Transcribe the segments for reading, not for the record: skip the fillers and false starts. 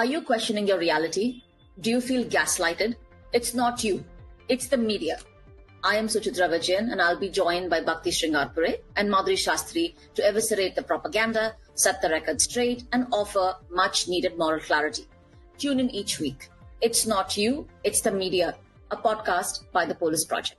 Are you questioning your reality? Do you feel gaslighted? It's not you, it's the media. I am Suchitra and I'll be joined by Bhakti and Madhuri Shastri to eviscerate the propaganda, set the record straight, and offer much needed moral clarity. Tune in each week. It's not you, it's the media, a podcast by the Polis Project.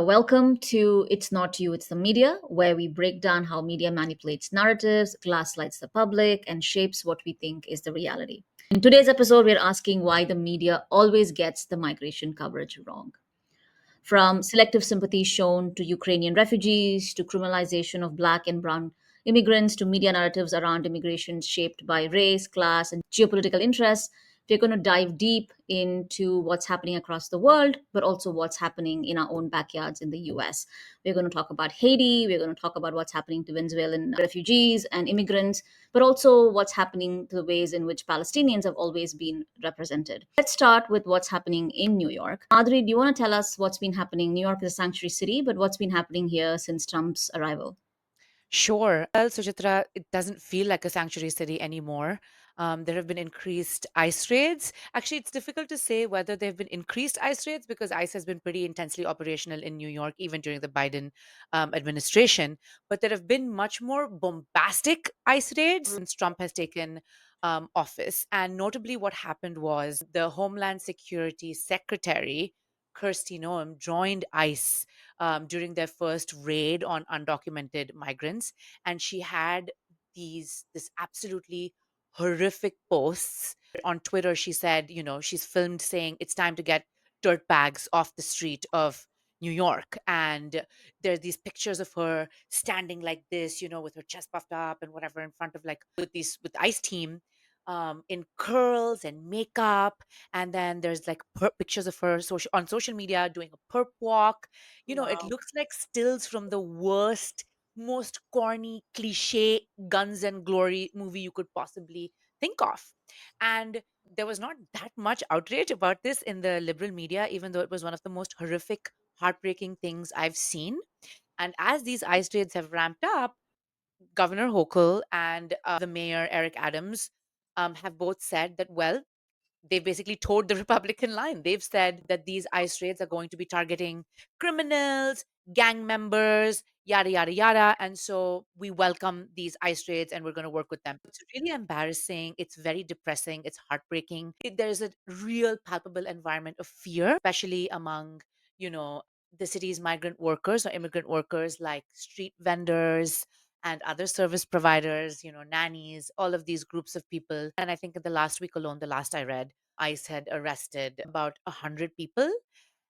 Welcome to It's Not You, It's the Media, where we break down how media manipulates narratives, gaslights the public, and shapes what we think is the reality. In today's episode, we're asking why the media always gets the migration coverage wrong. From selective sympathy shown to Ukrainian refugees, to criminalization of Black and Brown immigrants, to media narratives around immigration shaped by race, class, and geopolitical interests, we're going to dive deep into what's happening across the world, but also what's happening in our own backyards in the US. We're going to talk about Haiti, we're going to talk about what's happening to Venezuelan refugees and immigrants, but also what's happening to the ways in which Palestinians have always been represented. Let's start with what's happening in New York. Madhuri, do you want to tell us what's been happening? New York is a sanctuary city, but what's been happening here since Trump's arrival? Sure. Well, Suchitra, it doesn't feel like a sanctuary city anymore. There have been increased ICE raids. Actually, it's difficult to say whether there have been increased ICE raids because ICE has been pretty intensely operational in New York, even during the Biden administration. But there have been much more bombastic ICE raids since Trump has taken office. And notably, what happened was the Homeland Security Secretary, Kirsty Noem, joined ICE during their first raid on undocumented migrants, and she had this absolutely horrific posts on Twitter. She said, she's filmed saying it's time to get dirt bags off the street of New York, and there's these pictures of her standing like this, with her chest puffed up and whatever in front of like with the ICE team. In curls and makeup, and then there's like pictures of her on social media doing a perp walk. It Wow. looks like stills from the worst, most corny, cliche guns and glory movie you could possibly think of. And there was not that much outrage about this in the liberal media, even though it was one of the most horrific, heartbreaking things I've seen. And as these ICE raids have ramped up, Governor Hochul and the mayor, Eric Adams, have both said that, well, they basically towed the Republican line. They've said that these ICE raids are going to be targeting criminals, gang members, yada, yada, yada. And so we welcome these ICE raids and we're going to work with them. It's really embarrassing. It's very depressing. It's heartbreaking. There's a real palpable environment of fear, especially among, you know, the city's migrant workers or immigrant workers like street vendors and other service providers, nannies, all of these groups of people. And I think in the last week alone, the last I read, ICE had arrested about 100 people.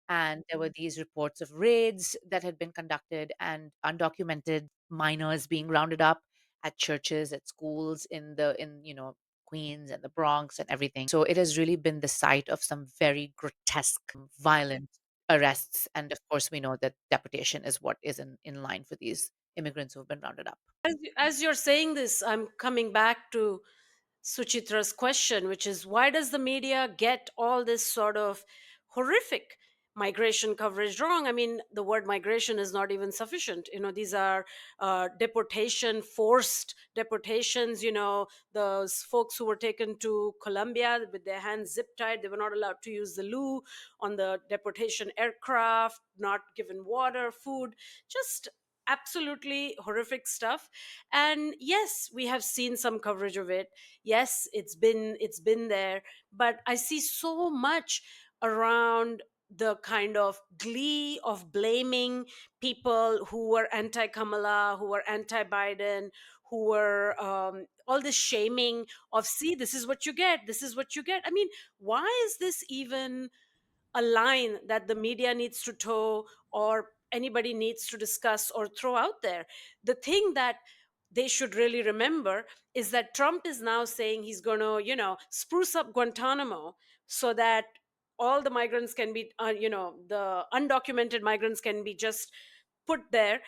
And there were these reports of raids that had been conducted and undocumented minors being rounded up at churches, at schools in Queens and the Bronx and everything. So it has really been the site of some very grotesque, violent arrests. And of course, we know that deportation is what is in line for these immigrants who have been rounded up. As you're saying this, I'm coming back to Suchitra's question, which is why does the media get all this sort of horrific migration coverage wrong? I mean, the word migration is not even sufficient. These are deportation, forced deportations. Those folks who were taken to Colombia with their hands zip tied, they were not allowed to use the loo on the deportation aircraft, not given water, food, just absolutely horrific stuff. And yes, we have seen some coverage of it. Yes, it's been there, but I see so much around the kind of glee of blaming people who were anti-Kamala, who were anti-Biden, who were all this shaming of, see, this is what you get, this is what you get. I mean, why is this even a line that the media needs to toe or anybody needs to discuss or throw out there? The thing that they should really remember is that Trump is now saying he's going to, spruce up Guantanamo so that all the migrants can be, the undocumented migrants can be just put there.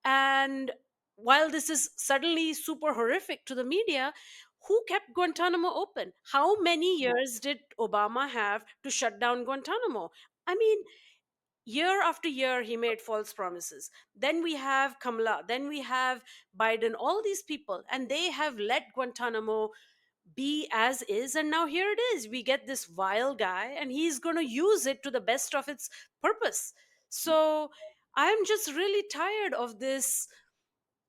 And while this is suddenly super horrific to the media, who kept Guantanamo open? How many years did Obama have to shut down Guantanamo? I mean, Year after year, he made false promises. Then we have Kamala, then we have Biden, all these people, and they have let Guantanamo be as is. And now here it is. We get this vile guy, and he's going to use it to the best of its purpose. So I'm just really tired of this,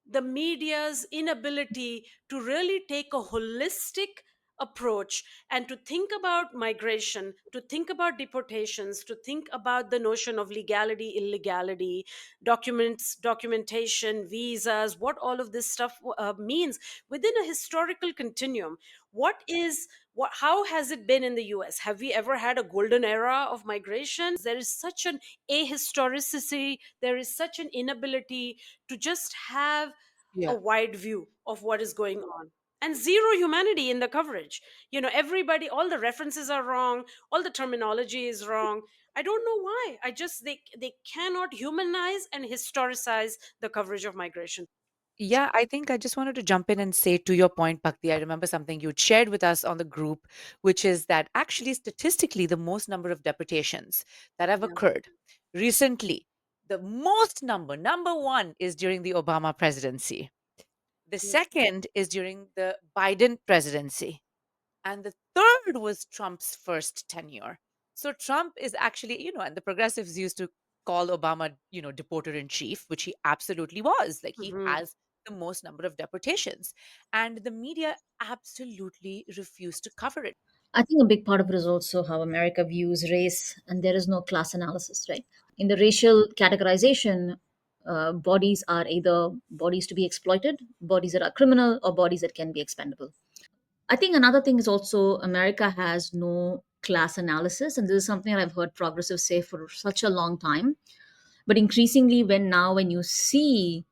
the media's inability to really take a holistic approach and to think about migration, to think about deportations, to think about the notion of legality, illegality, documents, documentation, visas, what all of this stuff means within a historical continuum. What is what, how has it been in the US? Have we ever had a golden era of migration? There is such an ahistoricity, there is such an inability to just have a Yeah. wide view of what is going on, and zero humanity in the coverage. Everybody, all the references are wrong, all the terminology is wrong. I don't know why. I just they cannot humanize and historicize the coverage of migration. Yeah, I think I just wanted to jump in and say to your point, Bhakti, I remember something you'd shared with us on the group, which is that actually statistically, the most number of deportations that have Yeah. occurred recently, the most number one is during the Obama presidency. The Yeah. second is during the Biden presidency. And the third was Trump's first tenure. So Trump is actually, and the progressives used to call Obama, deporter in chief, which he absolutely was. Like he Hmm. has the most number of deportations. And the media absolutely refused to cover it. I think a big part of it is also how America views race, and there is no class analysis, right? In the racial categorization, bodies are either bodies to be exploited, bodies that are criminal, or bodies that can be expendable. I think another thing is also America has no class analysis, and this is something that I've heard progressives say for such a long time. But increasingly, when you see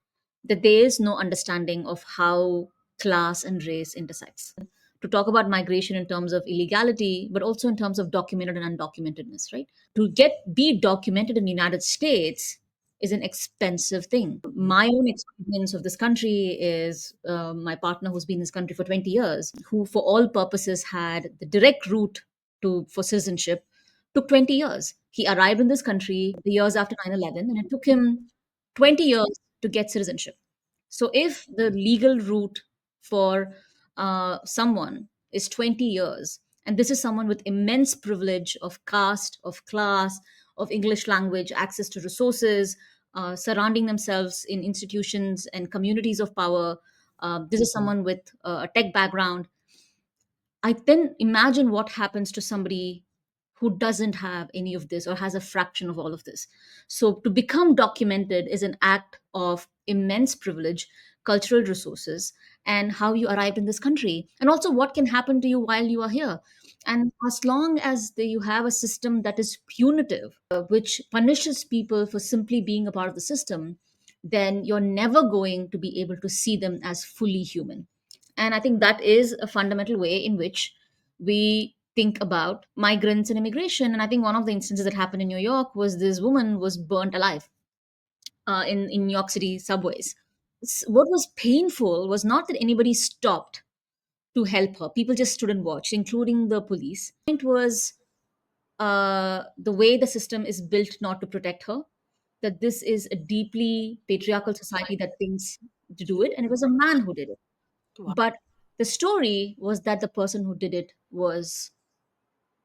that there is no understanding of how class and race intersects, to talk about migration in terms of illegality, but also in terms of documented and undocumentedness, right? To get be documented in the United States is an expensive thing. My own experience of this country is my partner who's been in this country for 20 years, who for all purposes had the direct route to for citizenship, took 20 years. He arrived in this country the years after 9/11, and it took him 20 years to get citizenship. So if the legal route for someone is 20 years, and this is someone with immense privilege of caste, of class, of English language, access to resources, surrounding themselves in institutions and communities of power, this is someone with a tech background. I then imagine what happens to somebody who doesn't have any of this or has a fraction of all of this. So, to become documented is an act of immense privilege, cultural resources, and how you arrived in this country, and also what can happen to you while you are here. And as long as you have a system that is punitive, which punishes people for simply being a part of the system, then you're never going to be able to see them as fully human. And I think that is a fundamental way in which we think about migrants and immigration. And I think one of the instances that happened in New York was this woman was burnt alive in New York City subways. What was painful was not that anybody stopped to help her. People just stood and watched, including the police. It was the way the system is built not to protect her, that this is a deeply patriarchal society that thinks to do it, and it was a man who did it. Wow. But the story was that the person who did it was,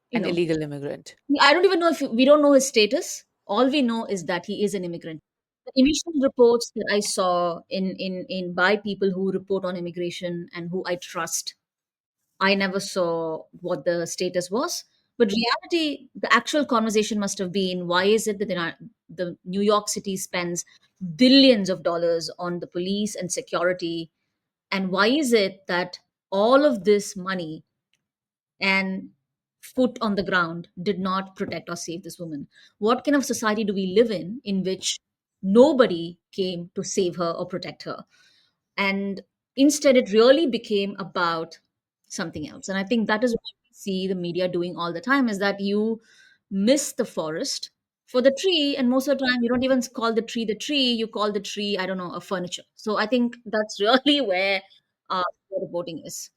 you An know, illegal immigrant. I don't even know if we don't know his status. All we know is that he is an immigrant. The initial reports that I saw in by people who report on immigration and who I trust, I never saw what the status was. But reality, the actual conversation must have been, why is it that the New York City spends billions of dollars on the police and security, and why is it that all of this money and foot on the ground did not protect or save this woman? What kind of society do we live in which nobody came to save her or protect her? And instead, it really became about something else. And I think that is what we see the media doing all the time, is that you miss the forest for the tree, and most of the time you don't even call the tree, you call the tree, I don't know, a furniture. So I think that's really where the reporting is.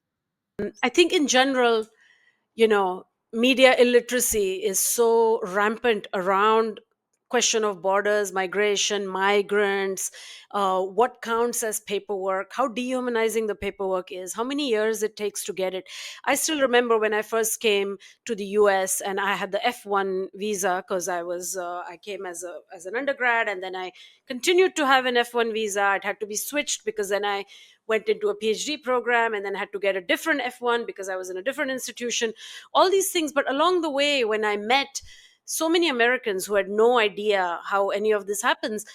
I think in general, you know, media illiteracy is so rampant around question of borders, migration, migrants, what counts as paperwork, how dehumanizing the paperwork is, how many years it takes to get it. I still remember when I first came to the US and I had the F1 visa, because I came as an undergrad, and then I continued to have an F1 visa. It had to be switched because then I went into a PhD program and then had to get a different F1 because I was in a different institution, all these things. But along the way, when I met so many Americans who had no idea how any of this happens,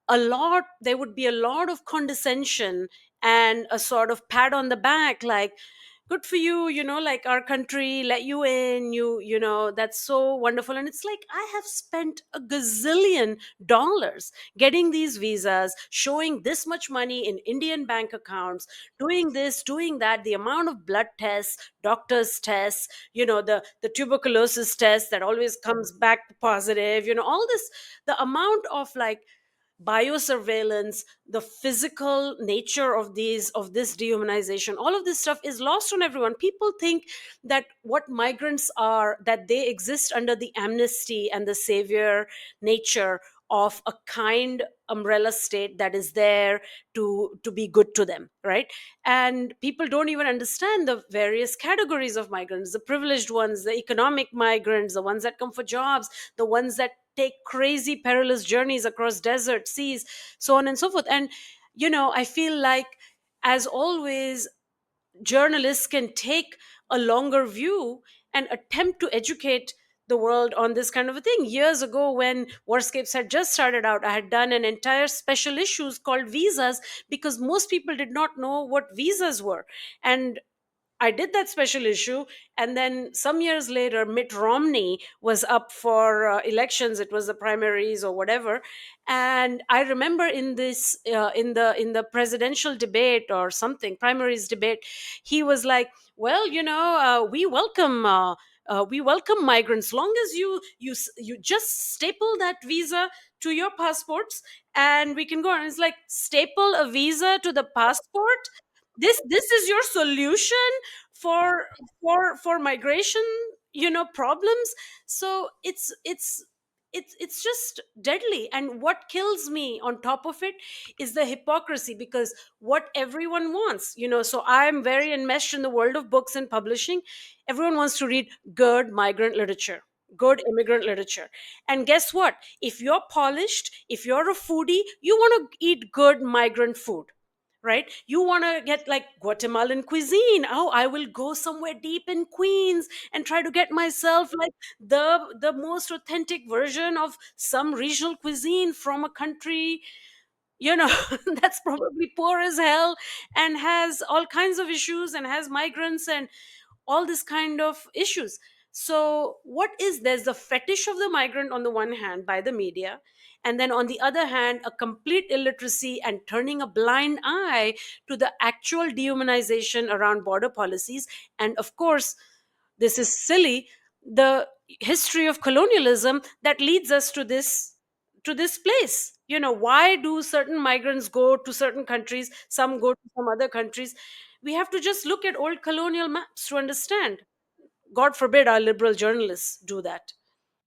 there would be a lot of condescension and a sort of pat on the back, like, good for you, like, our country let you in, that's so wonderful. And it's like, I have spent a gazillion dollars getting these visas, showing this much money in Indian bank accounts, doing this, doing that, the amount of blood tests, doctors tests, the tuberculosis test that always comes back positive, all this, the amount of, like, biosurveillance, the physical nature of this dehumanization, all of this stuff is lost on everyone. People think that what migrants are, that they exist under the amnesty and the savior nature of a kind umbrella state that is there to be good to them, right? And people don't even understand the various categories of migrants: the privileged ones, the economic migrants, the ones that come for jobs, the ones that take crazy perilous journeys across desert seas, so on and so forth. And I feel like, as always, journalists can take a longer view and attempt to educate the world on this kind of a thing. Years ago, when Warscapes had just started out, I had done an entire special issues called visas, because most people did not know what visas were. And I did that special issue, and then some years later, Mitt Romney was up for elections. It was the primaries or whatever, and I remember in this in the presidential debate or something, primaries debate, he was like, "Well, we welcome migrants, long as you just staple that visa to your passports, and we can go." And it's like, staple a visa to the passport? This is your solution for for migration, problems? So it's just deadly. And what kills me on top of it is the hypocrisy, because what everyone wants, so I'm very enmeshed in the world of books and publishing. Everyone wants to read good migrant literature, good immigrant literature. And guess what? If you're polished, if you're a foodie, you want to eat good migrant food, right? You want to get like Guatemalan cuisine. Oh, I will go somewhere deep in Queens and try to get myself like the most authentic version of some regional cuisine from a country, that's probably poor as hell and has all kinds of issues and has migrants and all this kind of issues. So what is, there's the fetish of the migrant on the one hand by the media, and then on the other hand, a complete illiteracy and turning a blind eye to the actual dehumanization around border policies. And of course, this is silly, the history of colonialism that leads us to this place. Why do certain migrants go to certain countries, some go to some other countries? We have to just look at old colonial maps to understand. God forbid our liberal journalists do that.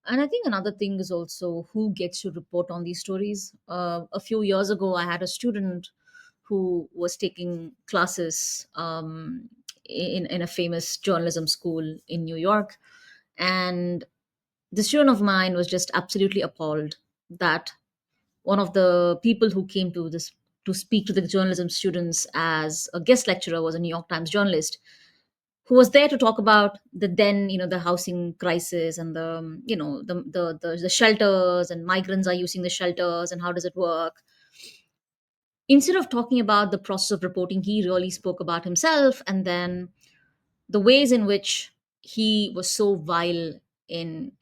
And I think another thing is also who gets to report on these stories. A few years ago, I had a student who was taking classes in a famous journalism school in New York. And the student of mine was just absolutely appalled that one of the people who came to speak to the journalism students as a guest lecturer was a New York Times journalist who was there to talk about the then the housing crisis and the the shelters, and migrants are using the shelters and how does it work. Instead of talking about the process of reporting, he really spoke about himself, and then the ways in which he was so vile in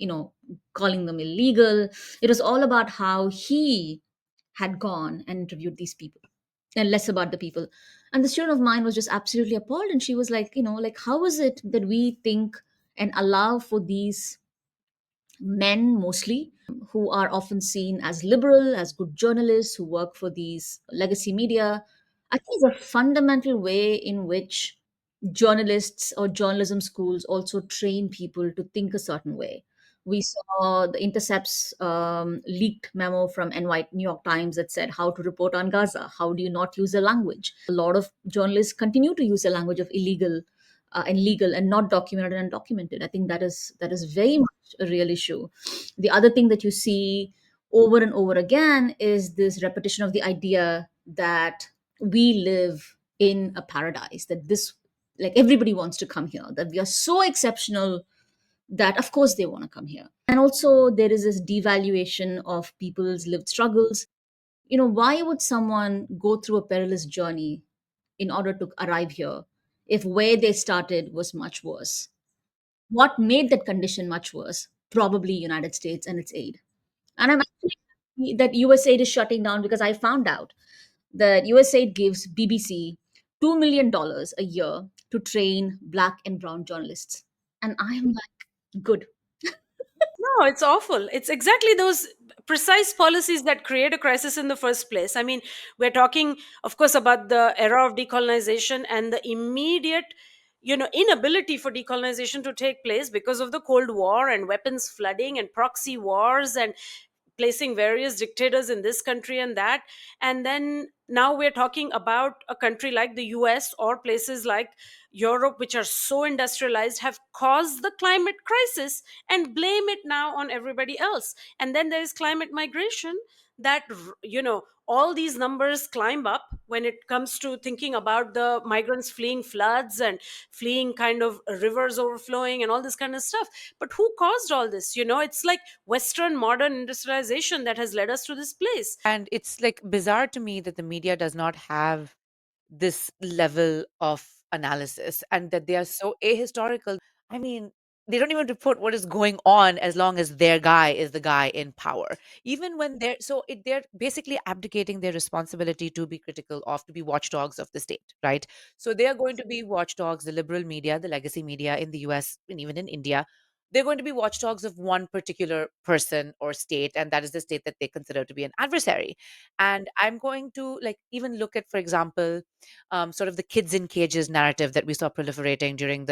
calling them illegal. It was all about how he had gone and interviewed these people and less about the people. And the student of mine was just absolutely appalled, and she was like, like, how is it that we think and allow for these men mostly, who are often seen as liberal, as good journalists who work for these legacy media. I think it's a fundamental way in which journalists or journalism schools also train people to think a certain way, We saw the Intercept's leaked memo from New York Times that said how to report on Gaza. How do you not use the language? A lot of journalists continue to use the language of illegal and legal and not documented and undocumented. I think that is very much a real issue. The other thing that you see over and over again is this repetition of the idea that we live in a paradise, that this, like, everybody wants to come here, that we are so exceptional that of course they want to come here. And also there is this devaluation of people's lived struggles. Why would someone go through a perilous journey in order to arrive here if where they started was much worse? What made that condition much worse? Probably United States and its aid. And I'm actually happy that USAID is shutting down, because I found out that USAID gives BBC $2 million a year to train black and brown journalists. And I am like, good. No, it's awful. It's exactly those precise policies that create a crisis in the first place. I mean, we're talking, of course, about the era of decolonization and the immediate, inability for decolonization to take place because of the Cold War and weapons flooding and proxy wars and placing various dictators in this country and that. And then now we're talking about a country like the US or places like Europe, which are so industrialized, have caused the climate crisis and blame it now on everybody else. And then there's climate migration that, all these numbers climb up when it comes to thinking about the migrants fleeing floods and fleeing kind of rivers overflowing and all this kind of stuff. But who caused all this? It's like Western modern industrialization that has led us to this place. And it's like bizarre to me that the media does not have this level of analysis and that they are so ahistorical. I mean, they don't even report what is going on as long as their guy is the guy in power. Even when they're basically abdicating their responsibility to be critical of, to be watchdogs of the state, right? So they are going to be watchdogs, the liberal media, the legacy media in the US and even in India. They're going to be watchdogs of one particular person or state, and that is the state that they consider to be an adversary. And I'm going to like even look at, for example, sort of the kids in cages narrative that we saw proliferating during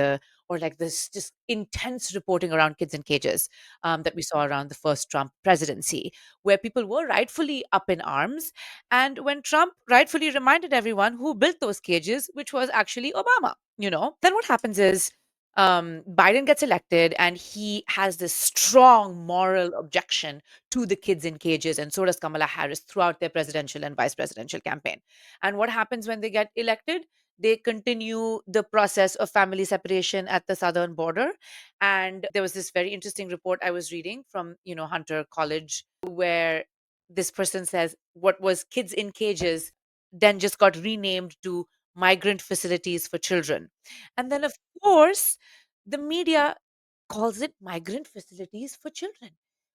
or like this just intense reporting around kids in cages that we saw around the first Trump presidency, where people were rightfully up in arms. And when Trump rightfully reminded everyone who built those cages, which was actually Obama, then what happens is Biden gets elected and he has this strong moral objection to the kids in cages, and so does Kamala Harris throughout their presidential and vice presidential campaign. And what happens when they get elected? They continue the process of family separation at the southern border. And there was this very interesting report I was reading from, Hunter College, where this person says what was kids in cages then just got renamed to migrant facilities for children. And then, of course, the media calls it migrant facilities for children.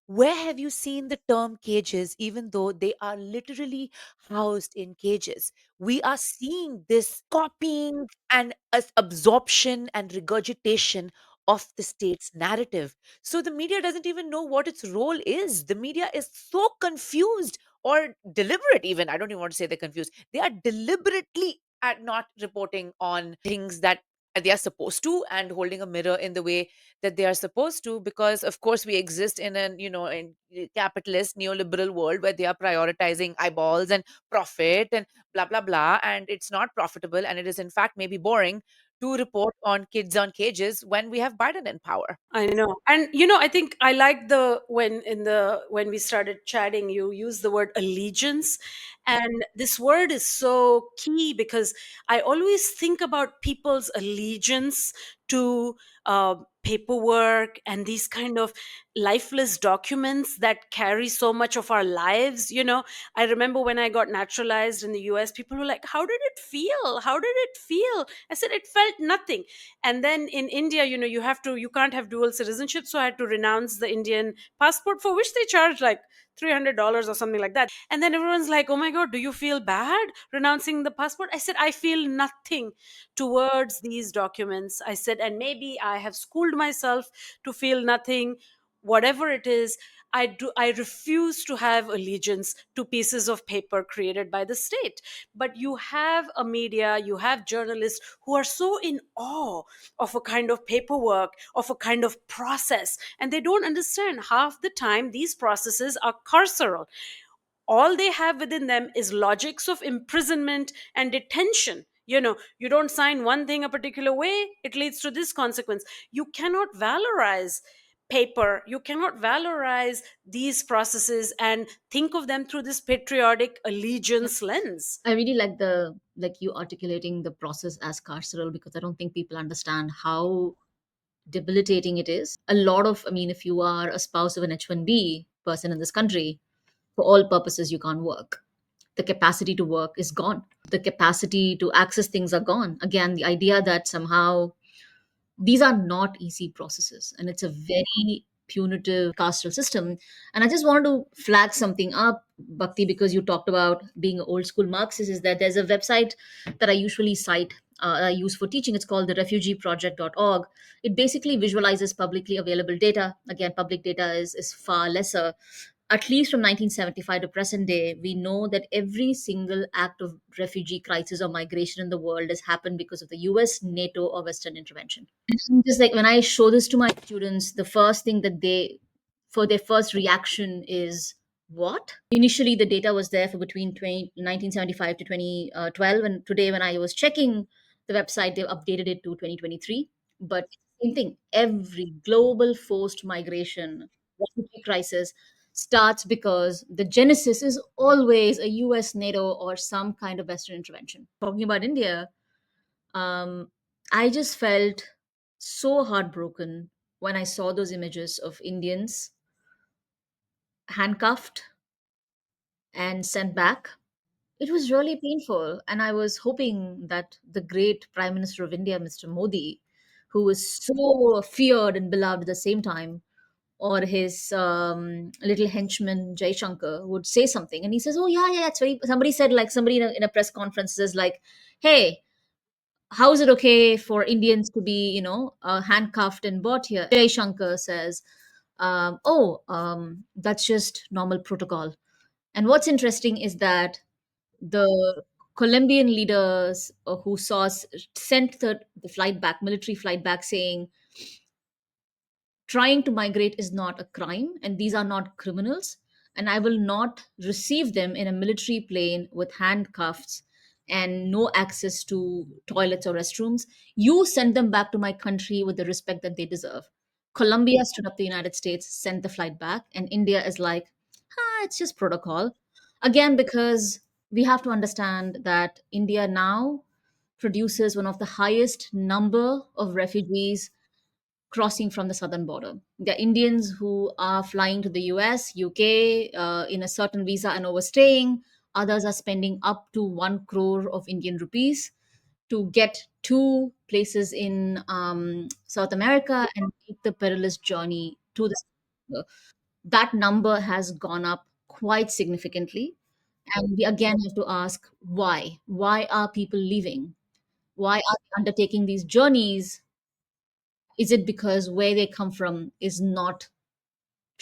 Where have you seen the term cages, even though they are literally housed in cages? We are seeing this copying and absorption and regurgitation of the state's narrative. So the media doesn't even know what its role is. The media is so confused or deliberate, even. I don't even want to say they're confused. They are deliberately at not reporting on things that they are supposed to and holding a mirror in the way that they are supposed to, because of course we exist in an in a capitalist neoliberal world where they are prioritizing eyeballs and profit and blah blah blah, and it's not profitable, and it is in fact maybe boring to report on kids on cages when we have Biden in power. I know. And I think I like the when we started chatting, you used the word allegiance. And this word is so key because I always think about people's allegiance to paperwork and these kind of lifeless documents that carry so much of our lives. I remember when I got naturalized in the US, people were like, "How did it feel? How did it feel?" I said, "It felt nothing." And then in India, you can't have dual citizenship, so I had to renounce the Indian passport, for which they charge like $300 or something like that. And then everyone's like, "Oh my god, do you feel bad renouncing the passport?" I said, "I feel nothing towards these documents." I said, "And maybe I have schooled myself to feel nothing whatever it is, I refuse to have allegiance to pieces of paper created by the state. But you have a media, you have journalists who are so in awe of a kind of paperwork, of a kind of process, and they don't understand half the time these processes are carceral. All they have within them is logics of imprisonment and detention. You don't sign one thing a particular way, it leads to this consequence. You cannot valorize paper, you cannot valorize these processes and think of them through this patriotic allegiance lens. I really like you articulating the process as carceral, because I don't think people understand how debilitating it is. A lot of, I mean, if you are a spouse of an H-1B person in this country, for all purposes, you can't work. The capacity to work is gone. The capacity to access things are gone. Again, the idea that somehow these are not easy processes, and it's a very punitive carceral system. And I just wanted to flag something up, Bhakti, because you talked about being an old school Marxist. Is that there's a website that I usually cite, I use for teaching. It's called the refugeeproject.org. It basically visualizes publicly available data. Again, public data is far lesser. At least from 1975 to present day, we know that every single act of refugee crisis or migration in the world has happened because of the US, NATO, or Western intervention. Just like when I show this to my students, the first thing that for their first reaction is, what? Initially, the data was there for between 1975 to 2012. And today, when I was checking the website, they updated it to 2023. But same thing, every global forced migration, refugee crisis starts because the genesis is always a US, NATO, or some kind of Western intervention. Talking about India, I just felt so heartbroken when I saw those images of Indians handcuffed and sent back. It was really painful. And I was hoping that the great Prime Minister of India, Mr. Modi, who was so feared and beloved at the same time, or his little henchman Jai Shankar would say something, and he says, "Oh yeah, yeah, it's very." Somebody said, like somebody in a press conference says, like, "Hey, how is it okay for Indians to be, handcuffed and brought here?" Jay Shankar says, that's just normal protocol. And what's interesting is that the Colombian leaders who sent the flight back, military flight back, saying trying to migrate is not a crime and these are not criminals, and I will not receive them in a military plane with handcuffs and no access to toilets or restrooms. You send them back to my country with the respect that they deserve. Colombia stood up the United States, sent the flight back, and India is like, it's just protocol. Again, because we have to understand that India now produces one of the highest number of refugees crossing from the southern border. The Indians who are flying to the US, UK in a certain visa and overstaying. Others are spending up to 1 crore of Indian rupees to get to places in South America and make the perilous journey to the. That number has gone up quite significantly. And we again have to ask why? Why are people leaving? Why are they undertaking these journeys? Is it because where they come from is not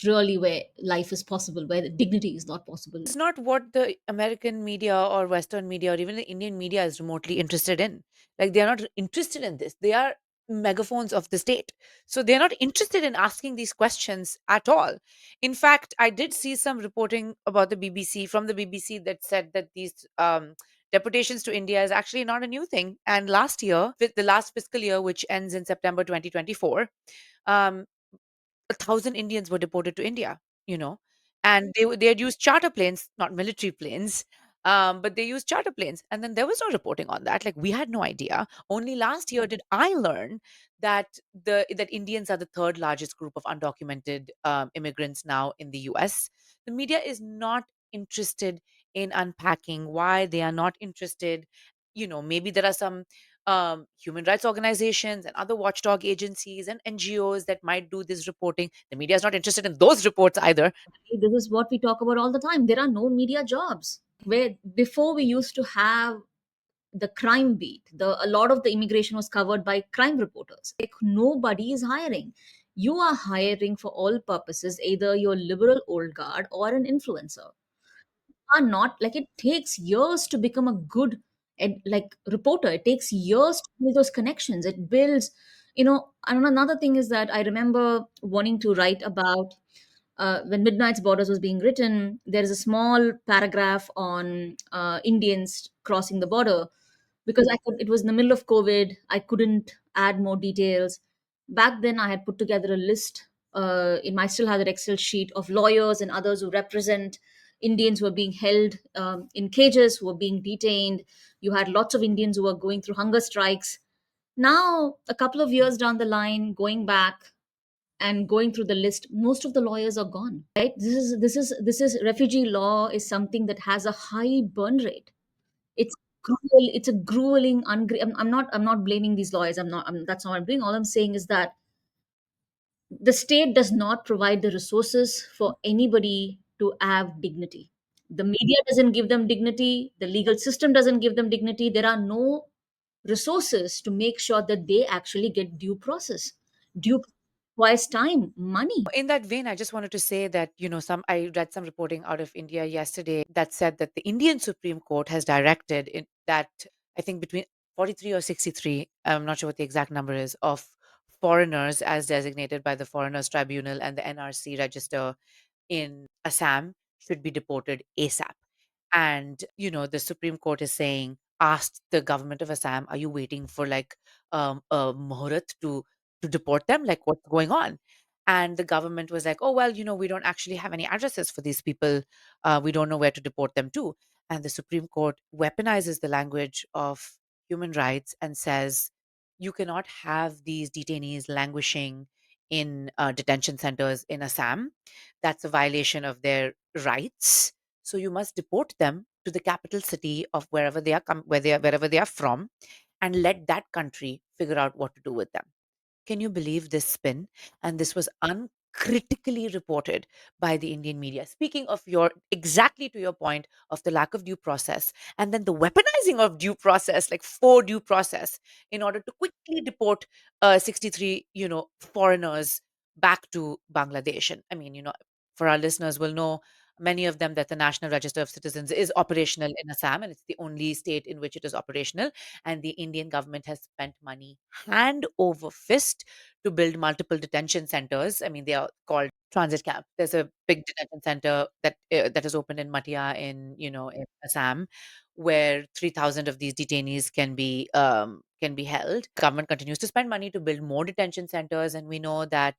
really where life is possible, where the dignity is not possible? It's not what the American media or Western media or even the Indian media is remotely interested in. Like, they are not interested in this. They are megaphones of the state. So they're not interested in asking these questions at all. In fact, I did see some reporting about the BBC from the BBC that said that these deportations to India is actually not a new thing. And last year, with the last fiscal year, which ends in September 2024, um, 1,000 Indians were deported to India, you know, and they had used charter planes, not military planes, but they used charter planes, and then there was no reporting on that. Like, we had no idea. Only last year did I learn that that Indians are the third largest group of undocumented immigrants now in the U.S. The media is not interested in unpacking why they are not interested. Maybe there are some human rights organizations and other watchdog agencies and NGOs that might do this reporting. The media is not interested in those reports either. This is what we talk about all the time. There are no media jobs. Where before we used to have the crime beat, a lot of the immigration was covered by crime reporters. Like, nobody is hiring. you are hiring for all purposes either your liberal old guard or an influencer. Are not like, it takes years to become a good like reporter. It takes years to build those connections. It builds, and another thing is that I remember wanting to write about, when Midnight's Borders was being written, there is a small paragraph on Indians crossing the border, because it was in the middle of COVID. I couldn't add more details. Back then, I had put together a list. I still have that Excel sheet of lawyers and others who represent Indians who are being held in cages, who are being detained. You had lots of Indians who were going through hunger strikes. Now, a couple of years down the line, going back and going through the list, most of the lawyers are gone. Right? This is refugee law is something that has a high burn rate. It's cruel. It's a grueling. I'm not blaming these lawyers. That's not what I'm doing. All I'm saying is that the state does not provide the resources for anybody to have dignity. The media doesn't give them dignity. The legal system doesn't give them dignity. There are no resources to make sure that they actually get due process. Due requires time, money. In that vein, I just wanted to say that, some I read some reporting out of India yesterday that said that the Indian Supreme Court has directed that, I think, between 43 or 63, I'm not sure what the exact number is, of foreigners as designated by the Foreigners Tribunal and the NRC register in Assam should be deported ASAP. And, the Supreme Court is saying, asked the government of Assam, are you waiting for like a muhurat to deport them? Like, what's going on? And the government was like, oh, well, we don't actually have any addresses for these people. We don't know where to deport them to. And the Supreme Court weaponizes the language of human rights and says, you cannot have these detainees languishing in detention centers in Assam. That's a violation of their rights. So you must deport them to the capital city of wherever they are wherever they are from, and let that country figure out what to do with them. Can you believe this spin? And this was uncritically reported by the Indian media. Speaking of exactly to your point of the lack of due process, and then the weaponizing of due process, like for due process, in order to quickly deport 63, foreigners back to Bangladesh. And I mean, for our listeners will know, many of them, that the National Register of Citizens is operational in Assam, and it's the only state in which it is operational. And the Indian government has spent money hand over fist to build multiple detention centers. I mean, they are called transit camp. There's a big detention center that is opened in Matia in Assam, where 3,000 of these detainees can be held. Government continues to spend money to build more detention centers, and we know that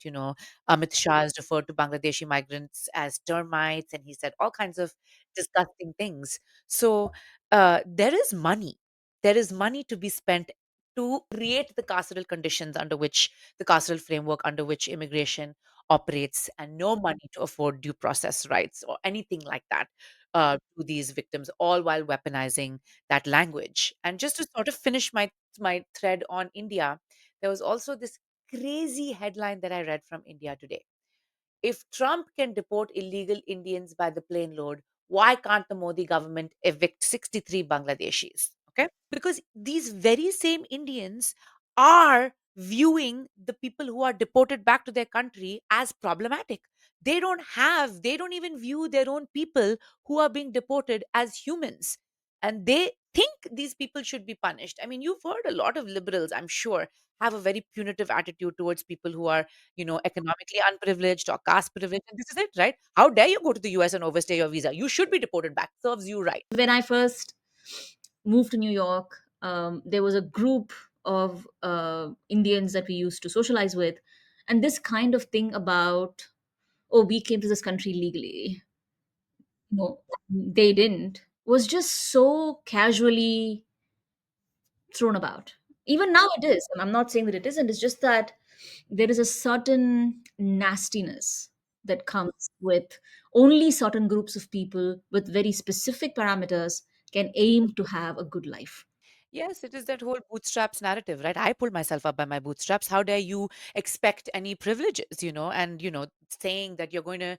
Amit Shah has referred to Bangladeshi migrants as termites, and he said all kinds of disgusting things. So there is money. There is money to be spent to create the carceral conditions under which the carceral framework under which immigration operates, and no money to afford due process rights or anything like that to these victims, all while weaponizing that language. And just to sort of finish my thread on India, there was also this crazy headline that I read from India today. If Trump can deport illegal Indians by the plane load, why can't the Modi government evict 63 Bangladeshis? Okay. Because these very same Indians are viewing the people who are deported back to their country as problematic. They don't even view their own people who are being deported as humans. And they think these people should be punished. I mean, you've heard a lot of liberals, I'm sure, have a very punitive attitude towards people who are economically unprivileged or caste privileged. And this is it, right? How dare you go to the US and overstay your visa? You should be deported back. Serves you right. When I first moved to New York, there was a group of Indians that we used to socialize with, and this kind of thing about, oh, we came to this country legally. No, they didn't. Was just so casually thrown about. Even now it is. I'm not saying that it isn't. It's just that there is a certain nastiness that comes with only certain groups of people with very specific parameters can aim to have a good life. Yes, it is that whole bootstraps narrative, right? I pulled myself up by my bootstraps. How dare you expect any privileges, and, saying that you're going to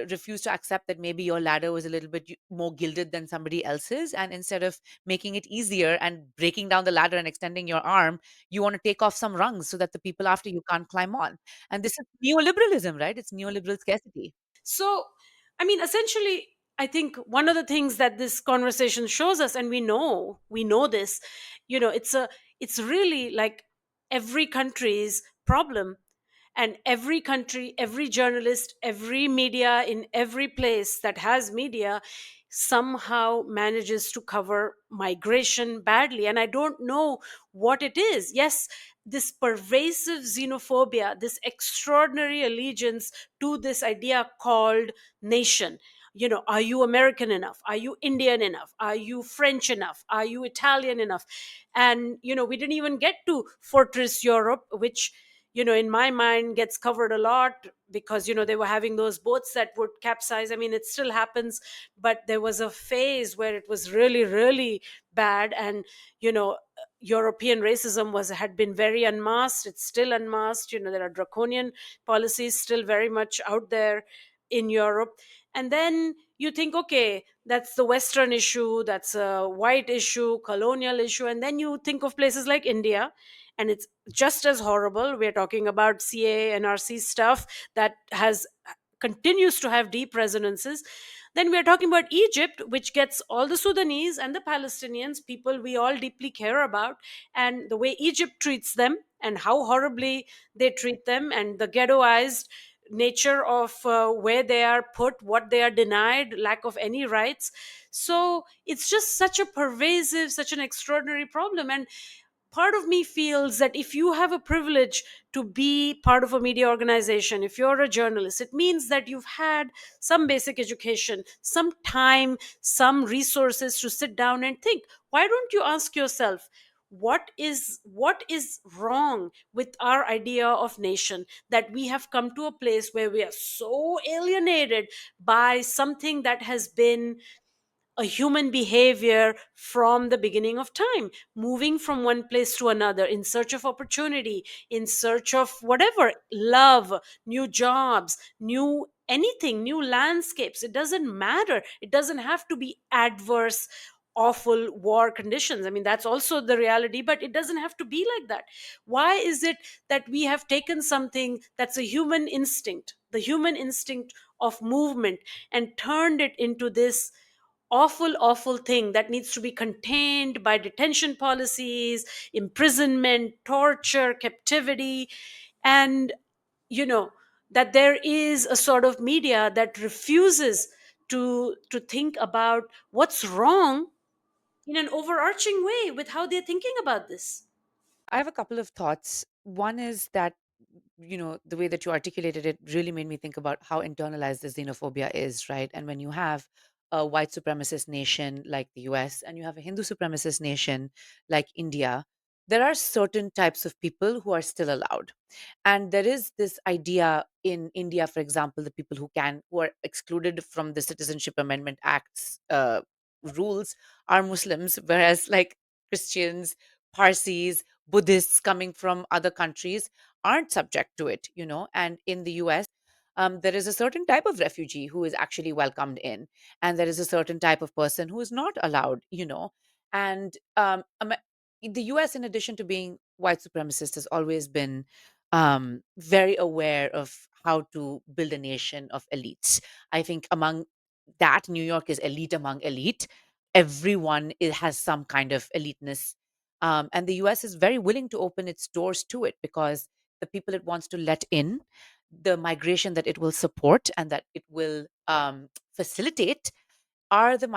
refuse to accept that maybe your ladder was a little bit more gilded than somebody else's, and instead of making it easier and breaking down the ladder and extending your arm, you want to take off some rungs so that the people after you can't climb on. And this is neoliberalism, right? It's neoliberal scarcity. So, I mean, essentially, I think one of the things that this conversation shows us, and we know this, it's really like every country's problem, and every country, every journalist, every media in every place that has media somehow manages to cover migration badly. And I don't know what it is. Yes, this pervasive xenophobia, this extraordinary allegiance to this idea called nation. Are you American enough? Are you Indian enough? Are you French enough? Are you Italian enough? And we didn't even get to Fortress Europe, which in my mind gets covered a lot, because they were having those boats that would capsize. I mean, it still happens, but there was a phase where it was really, really bad. And European racism had been very unmasked. It's still unmasked. There are draconian policies still very much out there in Europe. And then you think, okay, that's the Western issue, that's a white issue, colonial issue. And then you think of places like India, and it's just as horrible. We're talking about CA, NRC stuff that has continues to have deep resonances. Then we are talking about Egypt, which gets all the Sudanese and the Palestinians, people we all deeply care about, and the way Egypt treats them and how horribly they treat them, and the ghettoized nature of where they are put, what they are denied, lack of any rights. So it's just such a pervasive, such an extraordinary problem. And part of me feels that if you have a privilege to be part of a media organization, if you're a journalist, it means that you've had some basic education, some time, some resources to sit down and think. Why don't you ask yourself, what is wrong with our idea of nation, that we have come to a place where we are so alienated by something that has been a human behavior from the beginning of time, moving from one place to another in search of opportunity, in search of whatever, love, new jobs, new anything, new landscapes. It doesn't matter. It doesn't have to be adverse, awful war conditions. I mean, that's also the reality, but it doesn't have to be like that. Why is it that we have taken something that's a human instinct, the human instinct of movement, and turned it into this awful, awful thing that needs to be contained by detention policies, imprisonment, torture, captivity? And, you know, that there is a sort of media that refuses to think about what's wrong in an overarching way with how they're thinking about this. I have a couple of thoughts. One is that, the way that you articulated it really made me think about how internalized this xenophobia is, right? And when you have a white supremacist nation like the US and you have a Hindu supremacist nation like India, there are certain types of people who are still allowed. And there is this idea in India, for example, the people who are excluded from the Citizenship Amendment Act's rules are Muslims, whereas like Christians, Parsis, Buddhists coming from other countries aren't subject to it, And in the US, there is a certain type of refugee who is actually welcomed in, and there is a certain type of person who is not allowed. And the US, in addition to being white supremacist, has always been very aware of how to build a nation of elites. I think among that, New York is elite among elite. Everyone has some kind of eliteness, and the US is very willing to open its doors to it because the people it wants to let in, the migration that it will support and that it will facilitate, are the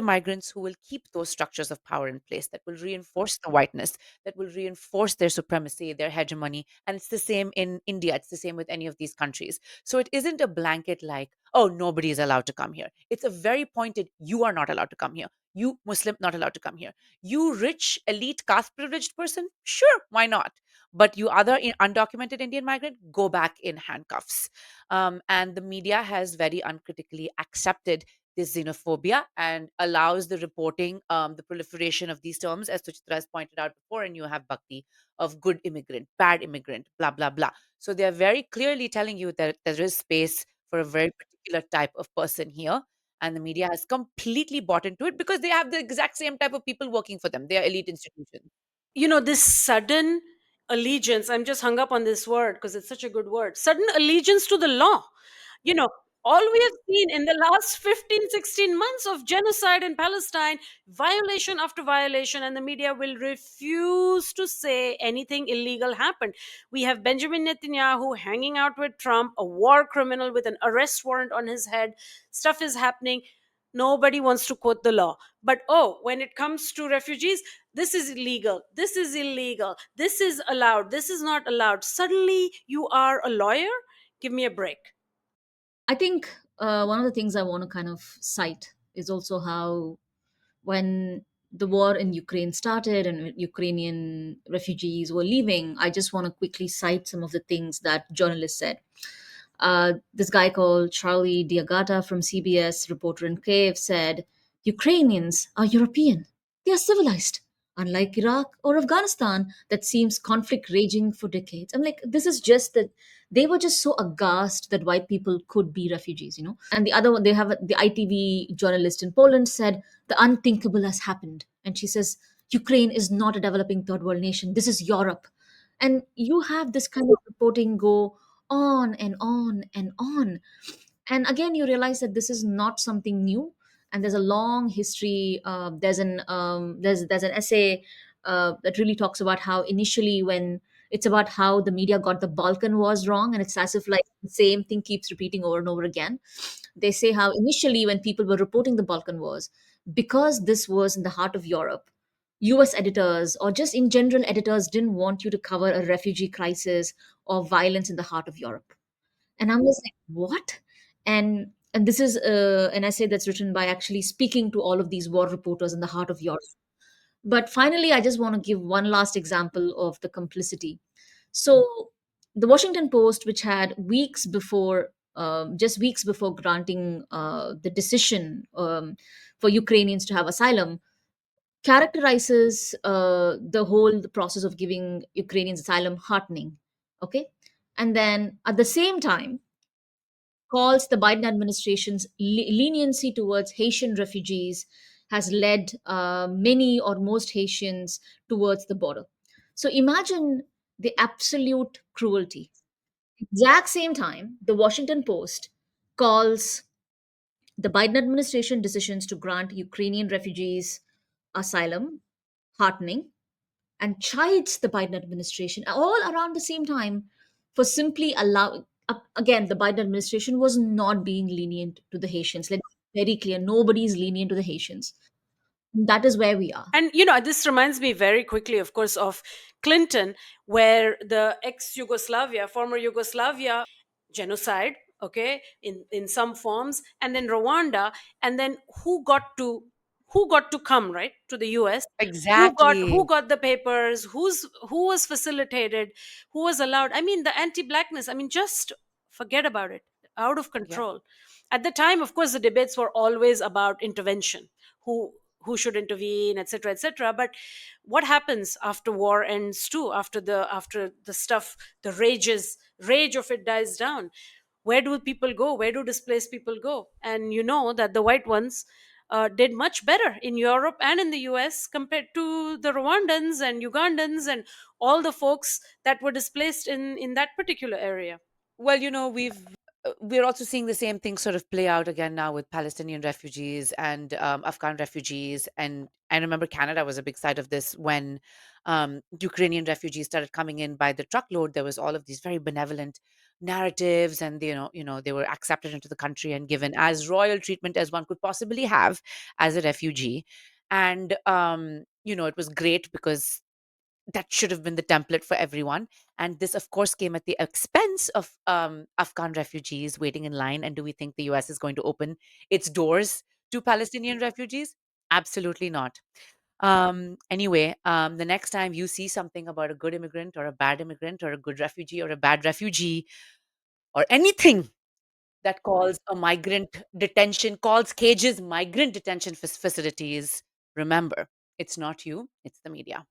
migrants who will keep those structures of power in place, that will reinforce the whiteness, that will reinforce their supremacy, their hegemony. And it's the same in India, it's the same with any of these countries. So it isn't a blanket like, oh, nobody is allowed to come here. It's a very pointed, you are not allowed to come here, you Muslim not allowed to come here, you rich elite caste privileged person, sure, why not, but you other undocumented Indian migrant, go back in handcuffs. And the media has very uncritically accepted this xenophobia and allows the reporting, the proliferation of these terms, as Suchitra has pointed out before, and you have Bhakti, of good immigrant, bad immigrant, blah, blah, blah. So they're very clearly telling you that there is space for a very particular type of person here. And the media has completely bought into it because they have the exact same type of people working for them. They are elite institutions. This sudden allegiance, I'm just hung up on this word because it's such a good word, sudden allegiance to the law. you know all we have seen in the last 15, 16 months of genocide in Palestine, violation after violation, and the media will refuse to say anything illegal happened. We have Benjamin Netanyahu hanging out with Trump, a war criminal with an arrest warrant on his head. Stuff is happening. Nobody wants to quote the law. But oh, when it comes to refugees, this is illegal, this is illegal, this is allowed, this is not allowed. Suddenly you are a lawyer? Give me a break. I think one of the things I want to kind of cite is also how, when the war in Ukraine started and Ukrainian refugees were leaving, I just want to quickly cite some of the things that journalists said. This guy called Charlie Diagata from CBS, reporter in Kiev, said, Ukrainians are European. They are civilized. Unlike Iraq or Afghanistan, that seems conflict raging for decades. I'm like, this is just that they were just so aghast that white people could be refugees. And the other one, they have the ITV journalist in Poland said, the unthinkable has happened. And she says, Ukraine is not a developing third world nation. This is Europe. And you have this kind of reporting go on and on and on. And again, you realize that this is not something new, and there's a long history. There's an essay that really talks about how initially, when it's about how the media got the Balkan Wars wrong, and it's as if like the same thing keeps repeating over and over again. They say how initially, when people were reporting the Balkan Wars, because this was in the heart of Europe, US editors or just in general editors didn't want you to cover a refugee crisis or violence in the heart of Europe. And I'm just like, what? And this is an essay that's written by actually speaking to all of these war reporters in the heart of Europe. But finally, I just want to give one last example of the complicity. So, the Washington Post, which had just weeks before granting the decision for Ukrainians to have asylum, characterizes the whole process of giving Ukrainians asylum heartening. Okay. And then at the same time, calls the Biden administration's leniency towards Haitian refugees has led many or most Haitians towards the border. So imagine the absolute cruelty. Exact same time, the Washington Post calls the Biden administration decisions to grant Ukrainian refugees asylum heartening, and chides the Biden administration all around the same time for simply allowing. Again, the Biden administration was not being lenient to the Haitians. Let's be very clear, nobody is lenient to the Haitians. That is where we are. And this reminds me very quickly, of course, of Clinton, where the ex Yugoslavia, former Yugoslavia, genocide, okay, in some forms, and then Rwanda, and then who got to come, right, to the US? Who got the papers? Who was facilitated? Who was allowed? I mean, the anti-blackness. I mean, just forget about it. Out of Yeah. control. At the time, of course, the debates were always about intervention. Who should intervene, etc., etc. But what happens after war ends too? After the stuff, the rage of it dies down. Where do people go? Where do displaced people go? And you know that the white ones did much better in Europe and in the US compared to the Rwandans and Ugandans and all the folks that were displaced in that particular area. Well, we're also seeing the same thing sort of play out again now with Palestinian refugees and Afghan refugees. And I remember Canada was a big side of this when Ukrainian refugees started coming in by the truckload. There was all of these very benevolent narratives, and they were accepted into the country and given as royal treatment as one could possibly have as a refugee. And it was great because that should have been the template for everyone. And this, of course, came at the expense of Afghan refugees waiting in line. And do we think the US is going to open its doors to Palestinian refugees? Absolutely not. Anyway, the next time you see something about a good immigrant or a bad immigrant or a good refugee or a bad refugee or anything that calls a migrant detention, calls cages migrant detention facilities, remember, it's not you, it's the media.